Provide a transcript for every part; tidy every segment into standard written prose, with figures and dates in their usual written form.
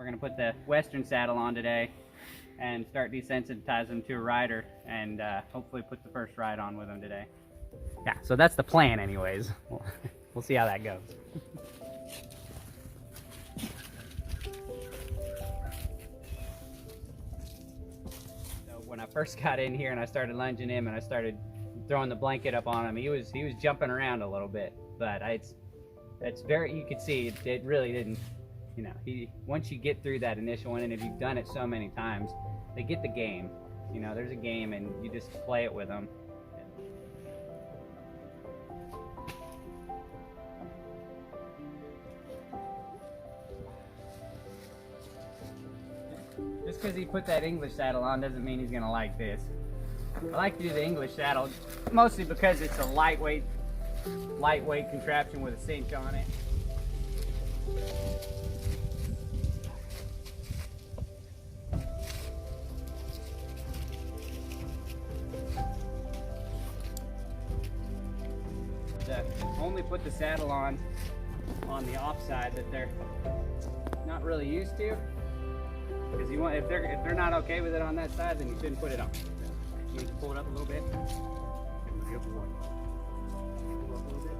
We're gonna put the Western saddle on today and start desensitizing him to a rider, and hopefully put the first ride on with him today. Yeah, so that's the plan anyways. We'll see how that goes. So when I first got in here and I started lunging him and I started throwing the blanket up on him, he was jumping around a little bit, but it's very, you could see it really didn't, you know, once you get through that initial one, and if you've done it so many times, they get the game. You know, there's a game and you just play it with them. Just because he put that English saddle on doesn't mean he's gonna like this. I like to do the English saddle mostly because it's a lightweight contraption with a cinch on it. Only put the saddle on the offside that they're not really used to, because you want, if they're not okay with it on that side, then you shouldn't put it on. You need to pull it up a little bit. Good boy. Pull up a little bit.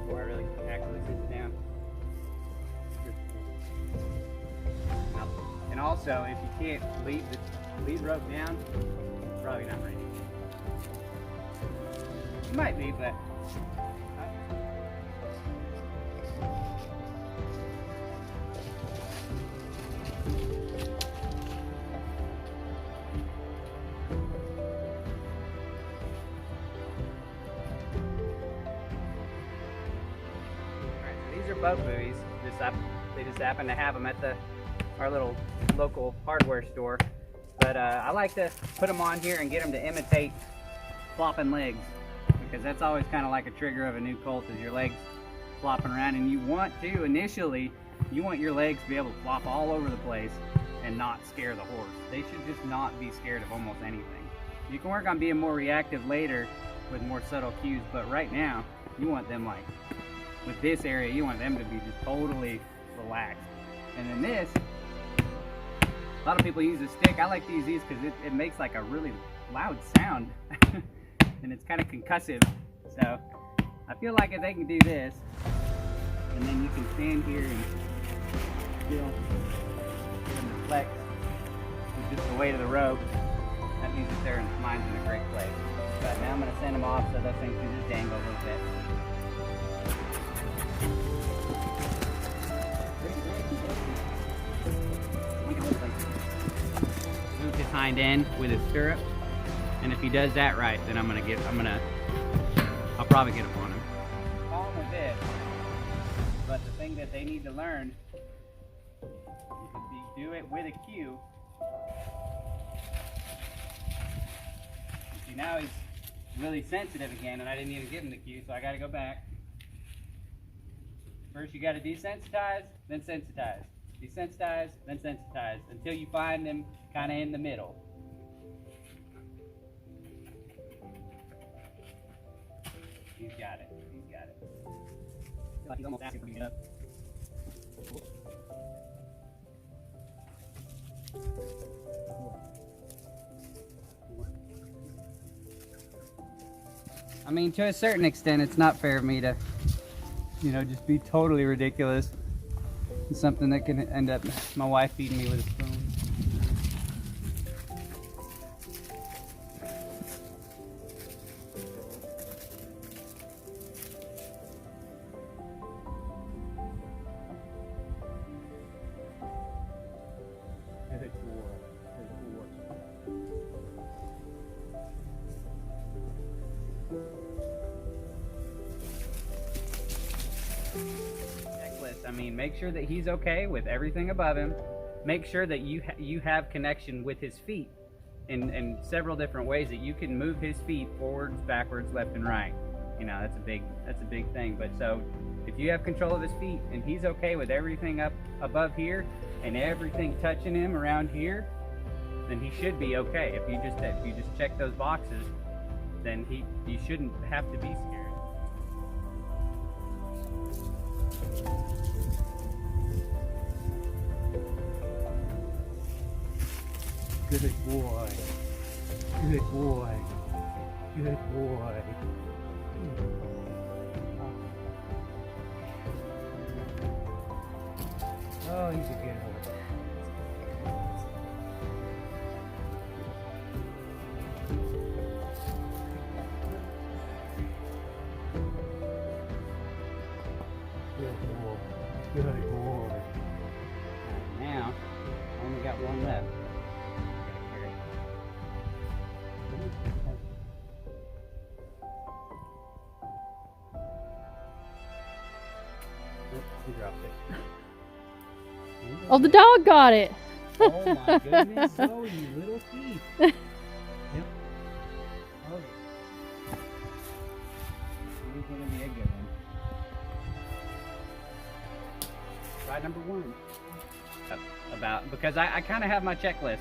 Before I really actually sit it down. And also, if you can't lead the lead rope down, probably not ready. Might be, but these are boat buoys. They just happen to have them at our little local hardware store. But I like to put them on here and get them to imitate flopping legs, because that's always kind of like a trigger of a new colt, is your legs flopping around. And you want to, initially, you want your legs to be able to flop all over the place and not scare the horse. They should just not be scared of almost anything. You can work on being more reactive later with more subtle cues, but right now, you want them, like, with this area, you want them to be just totally relaxed. And then this, a lot of people use a stick. I like to use these because it makes like a really loud sound. And it's kind of concussive. So I feel like if they can do this, and then you can stand here and feel them flex with just the weight of the rope, that means that their mind's in a great place. But now I'm going to send them off so those things can just dangle a little bit. Move his hind end with his stirrup. And if he does that right, then I'll probably get up on him. Problem with this, but the thing that they need to learn is if you do it with a cue. See, now he's really sensitive again, and I didn't even give him the cue, so I got to go back. First, you got to desensitize, then sensitize. Desensitize, then sensitize, until you find them kind of in the middle. He's got it. He's got it. I feel like he's almost asking for me to get up. I mean, to a certain extent, it's not fair of me to, you know, just be totally ridiculous. It's something that can end up my wife feeding me with a spoon. I mean, make sure that he's okay with everything above him. Make sure that you have connection with his feet in several different ways, that you can move his feet forwards, backwards, left, and right. You know, that's a big thing. But so if you have control of his feet and he's okay with everything up above here and everything touching him around here, then he should be okay. If you just check those boxes, then you shouldn't have to be scared. Good boy. Good boy. Good boy. Oh, he's a good horse. Good boy. Good boy. Now, I only got one left. Oops, he dropped it. Oh, the dog got it. Oh my goodness. Oh, you little thief. Yep. Oh. He's going to be a good one. Ride number 1. Because I kind of have my checklist.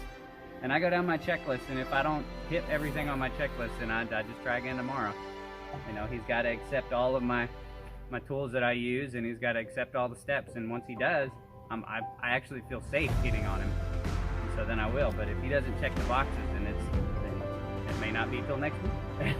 And I go down my checklist, and if I don't hit everything on my checklist, then I just try again tomorrow. You know, he's got to accept all of my tools that I use, and he's got to accept all the steps. And once he does, I actually feel safe hitting on him. And so then I will. But if he doesn't check the boxes, then it may not be till next week.